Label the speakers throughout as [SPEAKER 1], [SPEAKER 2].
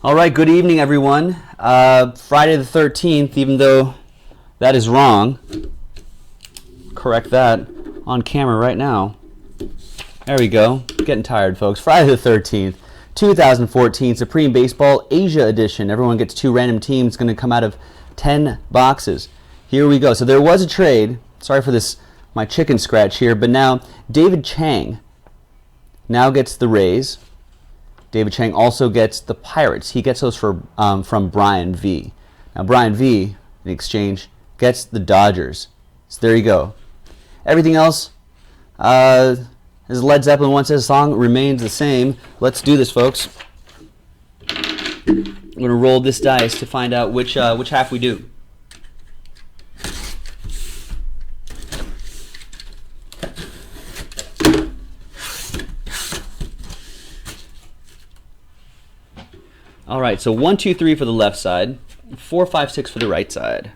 [SPEAKER 1] All right, good evening, everyone. Friday the 13th, even though that is wrong. Correct that on camera right now. There we go. Getting tired, folks. Friday the 13th, 2014, Supreme Baseball Asia Edition. Everyone gets 2 random teams. Going to come out of 10 boxes. Here we go. So there was a trade. Sorry for this, my chicken scratch here, but now David Chang now gets the Rays. David Chang also gets the Pirates. He gets those from Brian V. Now Brian V, in exchange, gets the Dodgers. So there you go. Everything else, as Led Zeppelin once said, the song remains the same. Let's do this, folks. I'm going to roll this dice to find out which half we do. All right, so 1, 2, 3 for the left side, 4, 5, 6 for the right side.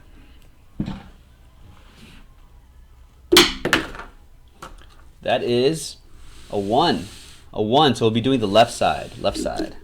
[SPEAKER 1] That is a 1. A 1, so we'll be doing the left side. Left side.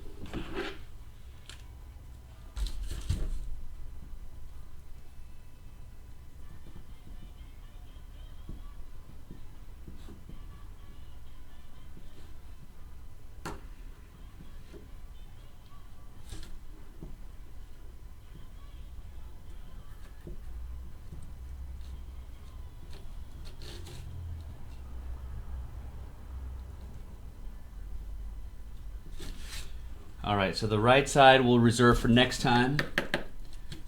[SPEAKER 1] All right, so the right side we'll reserve for next time.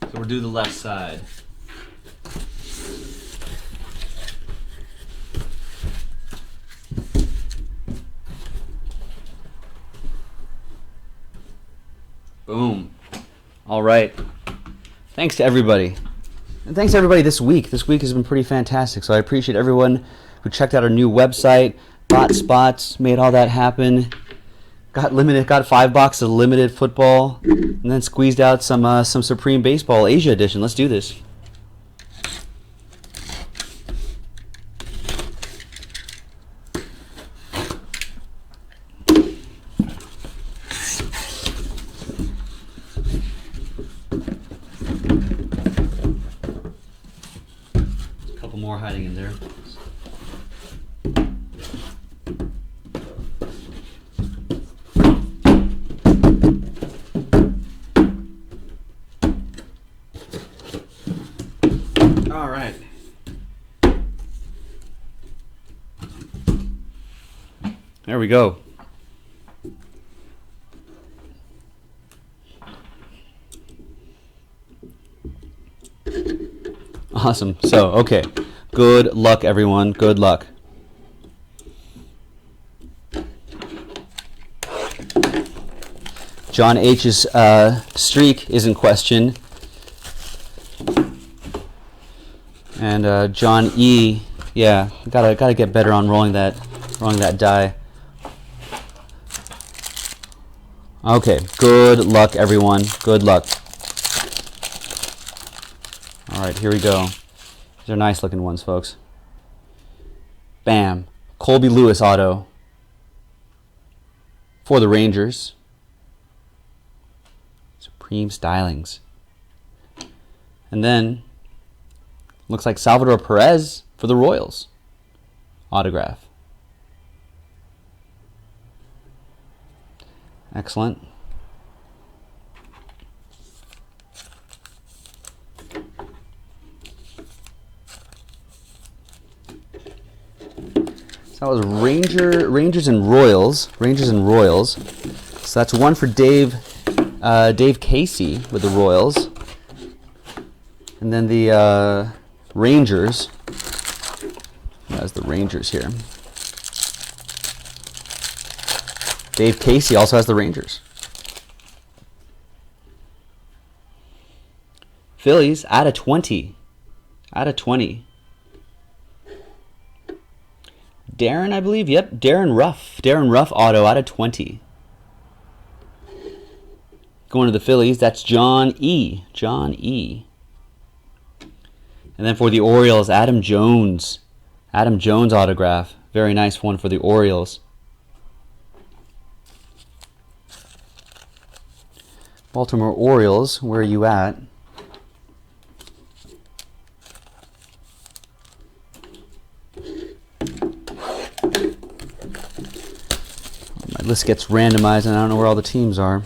[SPEAKER 1] So we'll do the left side. Boom. All right. Thanks to everybody. And thanks to everybody this week. This week has been pretty fantastic. So I appreciate everyone who checked out our new website, bought spots, made all that happen. Got 5 boxes of limited football, and then squeezed out some Supreme Baseball Asia Edition. Let's do this. A couple more hiding in there. All right. There we go. Awesome. So, okay. Good luck, everyone. Good luck. John H's streak is in question. And John E, yeah, gotta get better on rolling that die. Okay, good luck, everyone. Good luck. All right, here we go. These are nice looking ones, folks. Bam, Colby Lewis auto for the Rangers. Supreme Stylings, and then. Looks like Salvador Perez for the Royals. Autograph. Excellent. So that was Rangers and Royals. Rangers and Royals. So that's one for Dave Casey with the Royals. And then the Rangers. That's the Rangers here. Dave Casey also has the Rangers. Phillies out of 20. Out of 20. Darren, I believe. Yep, Darren Ruff. Darren Ruff auto out of 20. Going to the Phillies, that's John E. John E. And then for the Orioles, Adam Jones. Adam Jones autograph. Very nice one for the Orioles. Baltimore Orioles, where are you at? My list gets randomized and I don't know where all the teams are.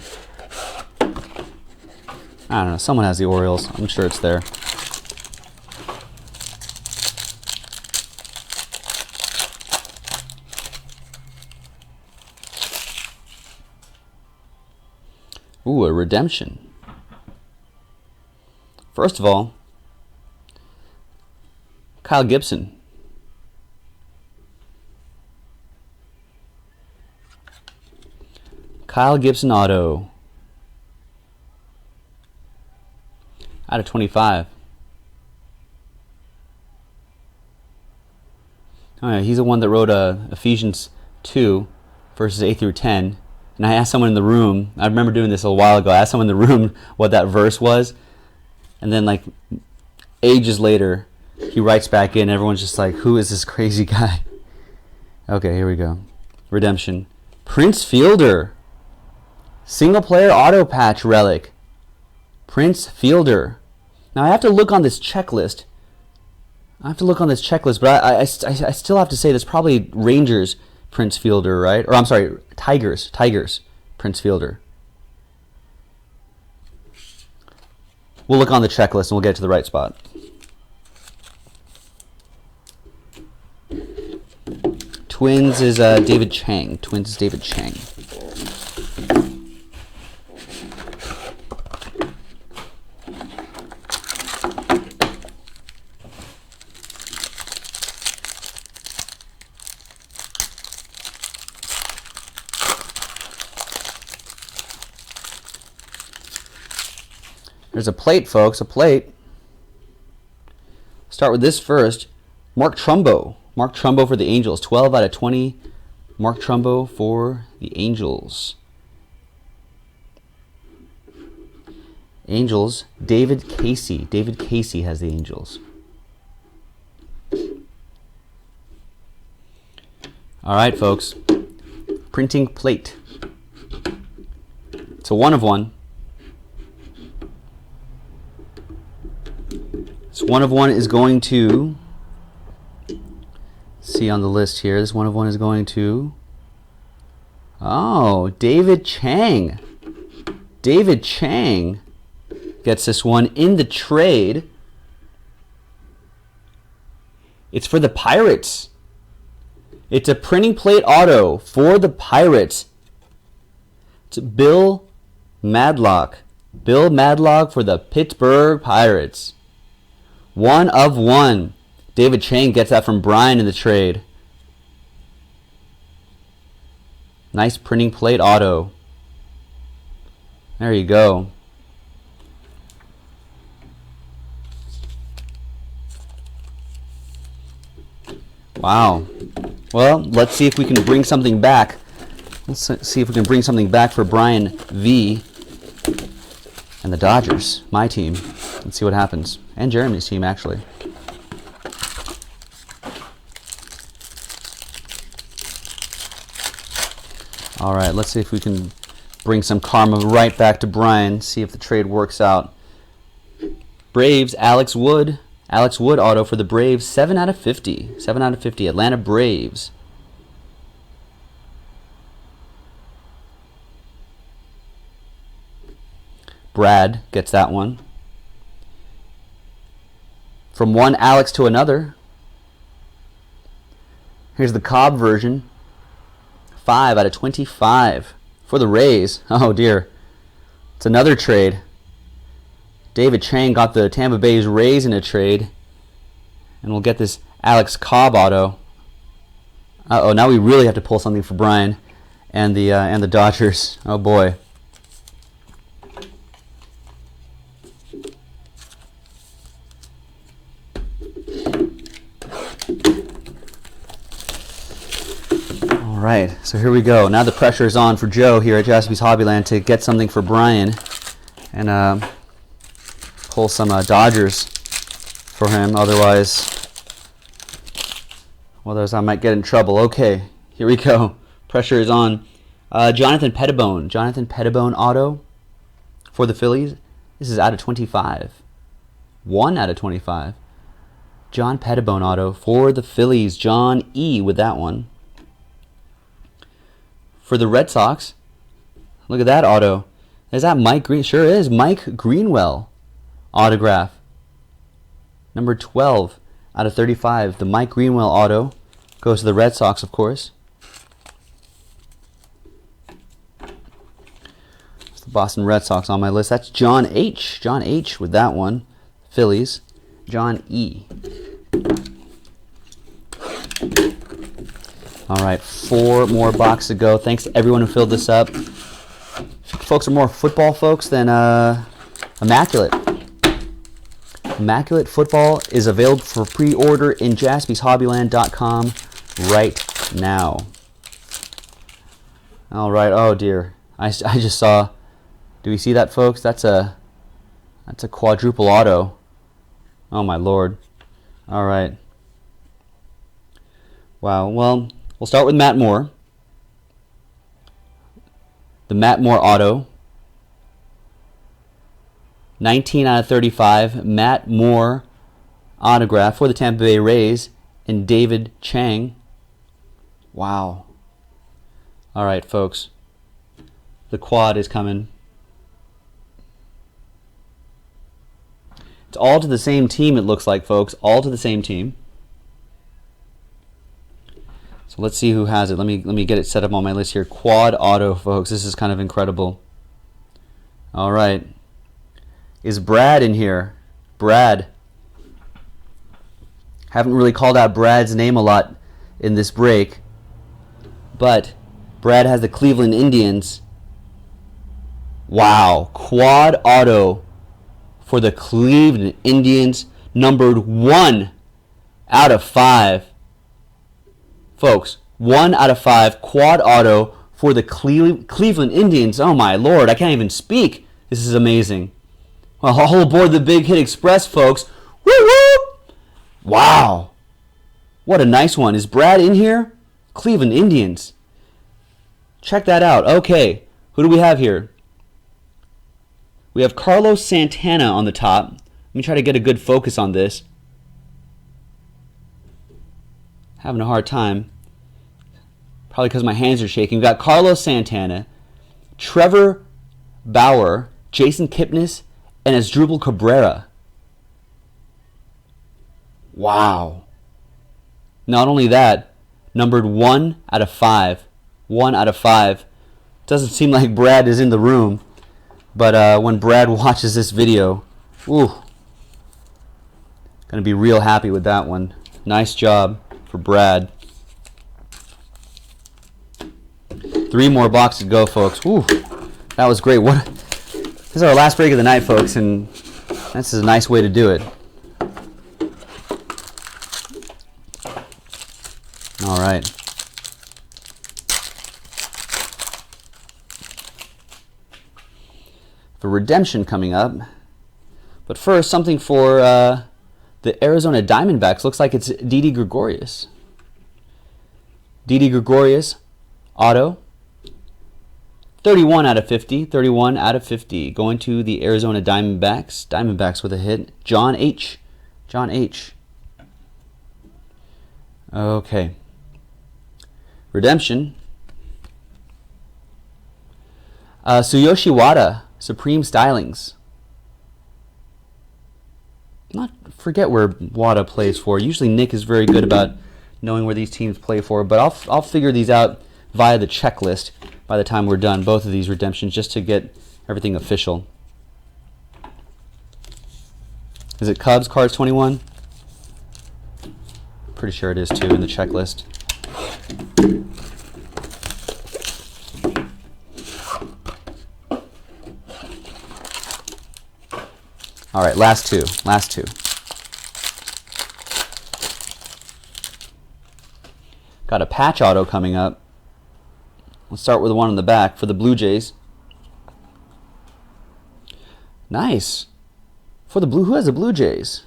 [SPEAKER 1] I don't know. Someone has the Orioles. I'm sure it's there. Ooh, a redemption. First of all, Kyle Gibson. Kyle Gibson auto. Out of 25. Oh yeah, he's the one that wrote Ephesians 2, verses 8 through 10. And I asked someone in the room, I remember doing this a while ago, I asked someone in the room what that verse was. And then like ages later, he writes back in, and everyone's just like, who is this crazy guy? Okay, here we go. Redemption. Prince Fielder. Single player auto patch relic. Prince Fielder. Now I have to look on this checklist. But I still have to say this probably Rangers Prince Fielder, right? Or I'm sorry, Tigers Prince Fielder. We'll look on the checklist and we'll get to the right spot. Twins is David Chang. There's a plate, folks, a plate. Start with this first. Mark Trumbo. Mark Trumbo for the Angels. 12 out of 20. Mark Trumbo for the Angels. Angels, David Casey. David Casey has the Angels. All right, folks. Printing plate. It's a 1 of 1. So 1 of 1 is going to, see on the list here, this 1 of 1 is going to, oh, David Chang. David Chang gets this one in the trade. It's for the Pirates. It's a printing plate auto for the Pirates. It's Bill Madlock. Bill Madlock for the Pittsburgh Pirates. 1 of 1. David Chang gets that from Brian in the trade. Nice printing plate auto. There you go. Wow. Well, let's see if we can bring something back. Let's see if we can bring something back for Brian V. and the Dodgers, my team. Let's see what happens. And Jeremy's team, actually. All right, let's see if we can bring some karma right back to Brian, see if the trade works out. Braves, Alex Wood. Alex Wood auto for the Braves, 7 out of 50. 7 out of 50, Atlanta Braves. Brad gets that one. From one Alex to another. Here's the Cobb version. 5 out of 25 for the Rays. Oh dear. It's another trade. David Chang got the Tampa Bay's Rays in a trade. And we'll get this Alex Cobb auto. Uh-oh, now we really have to pull something for Brian and the Dodgers. Oh boy. All right, so here we go. Now the pressure is on for Joe here at Jaspy's Hobbyland to get something for Brian and pull some Dodgers for him. Otherwise I might get in trouble. Okay, here we go. Pressure is on. Jonathan Pettibone. Jonathan Pettibone auto for the Phillies. This is out of 25. 1 out of 25. John Pettibone auto for the Phillies. John E. with that one. For the Red Sox, look at that auto. Is that Mike Green? Sure is. Mike Greenwell autograph. Number 12 out of 35. The Mike Greenwell auto goes to the Red Sox, of course. It's the Boston Red Sox on my list. That's John H. John H. with that one. Phillies. John E. All right, 4 more boxes to go. Thanks to everyone who filled this up. Folks are more football folks than Immaculate. Immaculate Football is available for pre-order in jaspyshobbyland.com right now. All right. Oh dear, I just saw. Do we see that, folks? That's a quadruple auto. Oh my lord. All right. Wow. Well, we'll start with Matt Moore. The Matt Moore auto. 19 out of 35. Matt Moore autograph for the Tampa Bay Rays and David Chang. Wow. All right, folks. The quad is coming. It's all to the same team, it looks like, folks. All to the same team. So let's see who has it. Let me get it set up on my list here. Quad auto, folks. This is kind of incredible. All right. Is Brad in here? Brad. Haven't really called out Brad's name a lot in this break, but Brad has the Cleveland Indians. Wow. Quad auto for the Cleveland Indians, numbered 1 out of 5. Folks, 1 out of 5 quad auto for the Cleveland Indians. Oh my lord, I can't even speak. This is amazing. Well, all aboard the Big Hit Express, folks. Woo woo! Wow. What a nice one. Is Brad in here? Cleveland Indians. Check that out. Okay, who do we have here? We have Carlos Santana on the top. Let me try to get a good focus on this. Having a hard time. Probably because my hands are shaking. We've got Carlos Santana, Trevor Bauer, Jason Kipnis, and Asdrubal Cabrera. Wow. Not only that, numbered 1 out of 5. 1 out of 5. Doesn't seem like Brad is in the room. But when Brad watches this video, ooh, gonna be real happy with that one. Nice job for Brad. 3 more boxes to go, folks. Ooh, that was great. This is our last break of the night, folks, and this is a nice way to do it. All right. For redemption coming up. But first, something for the Arizona Diamondbacks. Looks like it's Didi Gregorius. Didi Gregorius, auto. 31 out of 50. 31 out of 50. Going to the Arizona Diamondbacks. Diamondbacks with a hit. John H. John H. Okay. Redemption. Tsuyoshi Wada. Supreme Stylings. Forget where Wada plays for. Usually Nick is very good about knowing where these teams play for, but I'll figure these out via the checklist by the time we're done, both of these redemptions, just to get everything official. Is it Cubs, Cards 21? Pretty sure it is too in the checklist. All right, last two. Got a patch auto coming up. Let's start with the one on the back for the Blue Jays. Nice. For the Blue, who has the Blue Jays?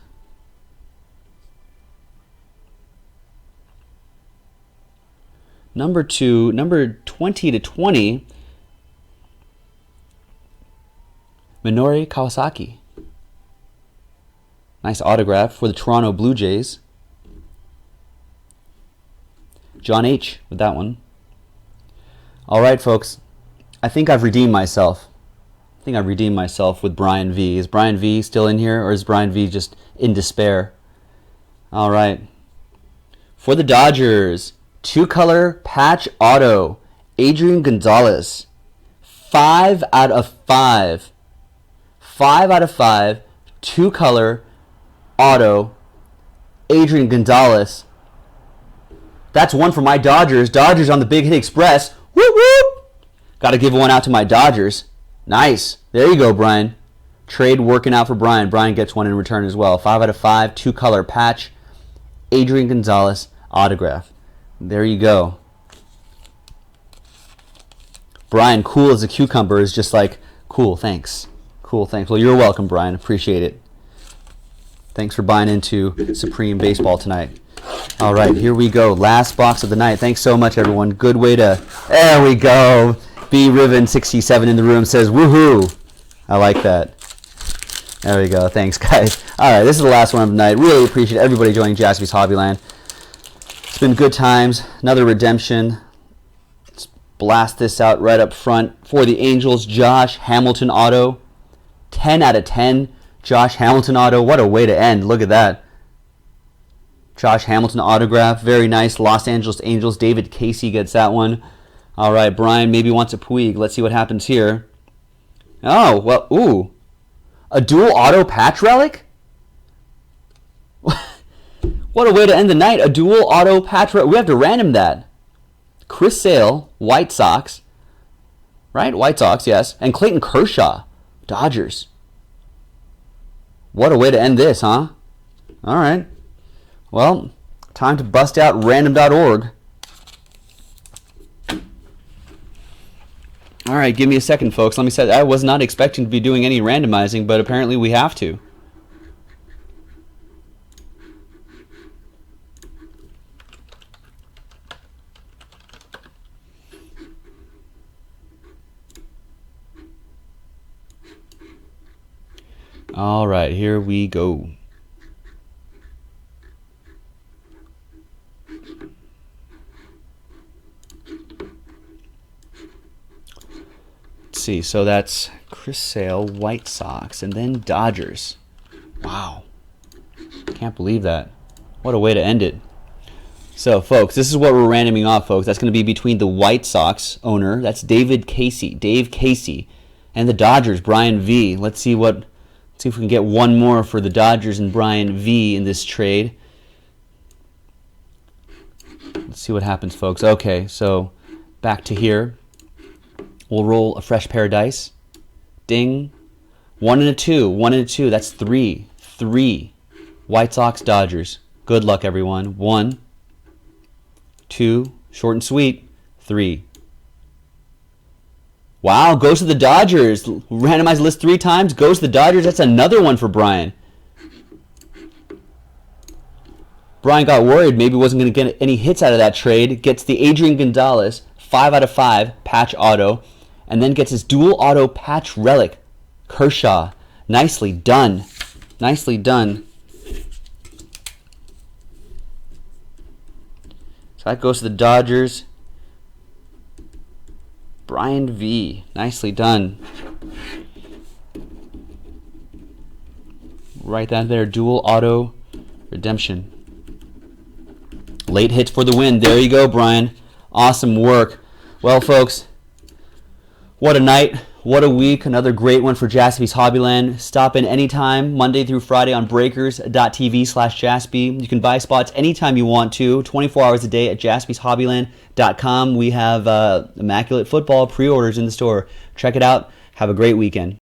[SPEAKER 1] Number 20 to 20. Minoru Kawasaki. Nice autograph for the Toronto Blue Jays. John H. with that one. All right, folks. I think I've redeemed myself. With Brian V. Is Brian V still in here, or is Brian V just in despair? All right. For the Dodgers, 2-color patch auto, Adrian Gonzalez. 5 out of 5. 5 out of 5. 2-color auto, Adrian Gonzalez. That's one for my Dodgers. Dodgers on the Big Hit Express. Whoop, whoop. Got to give one out to my Dodgers. Nice. There you go, Brian. Trade working out for Brian. Brian gets one in return as well. 5 out of 5, 2-color patch, Adrian Gonzalez autograph. There you go. Brian, cool as a cucumber, is just like, cool, thanks. Cool, thanks. Well, you're welcome, Brian. Appreciate it. Thanks for buying into Supreme Baseball tonight. All right, here we go. Last box of the night. Thanks so much, everyone. Good way to... There we go. B Riven 67 in the room says, woohoo. I like that. There we go. Thanks, guys. All right, this is the last one of the night. Really appreciate everybody joining Jaspy's Hobbyland. It's been good times. Another redemption. Let's blast this out right up front. For the Angels, Josh Hamilton auto. 10 out of 10. Josh Hamilton auto. What a way to end. Look at that. Josh Hamilton autograph. Very nice. Los Angeles Angels. David Casey gets that one. All right, Brian maybe wants a Puig. Let's see what happens here. Oh, well, ooh. A dual auto patch relic? What a way to end the night. A dual auto patch relic. We have to random that. Chris Sale, White Sox. Right? White Sox, yes. And Clayton Kershaw, Dodgers. What a way to end this, huh? All right. Well, time to bust out random.org. All right, give me a second, folks. Let me say, I was not expecting to be doing any randomizing, but apparently we have to. All right, here we go. See, so that's Chris Sale, White Sox, and then Dodgers. Wow. Can't believe that. What a way to end it. So, folks, this is what we're randoming off, folks. That's going to be between the White Sox owner, that's Dave Casey, and the Dodgers, Brian V. Let's see if we can get one more for the Dodgers and Brian V in this trade. Let's see what happens, folks. Okay, so back to here. We'll roll a fresh pair of dice. Ding. 1 and a 2. 1 and a 2. That's 3. 3. White Sox, Dodgers. Good luck, everyone. 1, 2. Short and sweet. 3. Wow, goes to the Dodgers. Randomized list 3 times. Goes to the Dodgers. That's another one for Brian. Brian got worried. Maybe wasn't going to get any hits out of that trade. Gets the Adrian Gonzalez. 5 out of 5. Patch auto. And then gets his dual auto patch relic, Kershaw. Nicely done. Nicely done. So that goes to the Dodgers. Brian V. Nicely done. Write that there. Dual auto redemption. Late hits for the win. There you go, Brian. Awesome work. Well, folks, what a night, what a week. Another great one for Jaspy's Hobbyland. Stop in anytime, Monday through Friday on breakers.tv/Jaspy. You can buy spots anytime you want to, 24 hours a day at jaspyshobbyland.com. We have Immaculate Football pre-orders in the store. Check it out. Have a great weekend.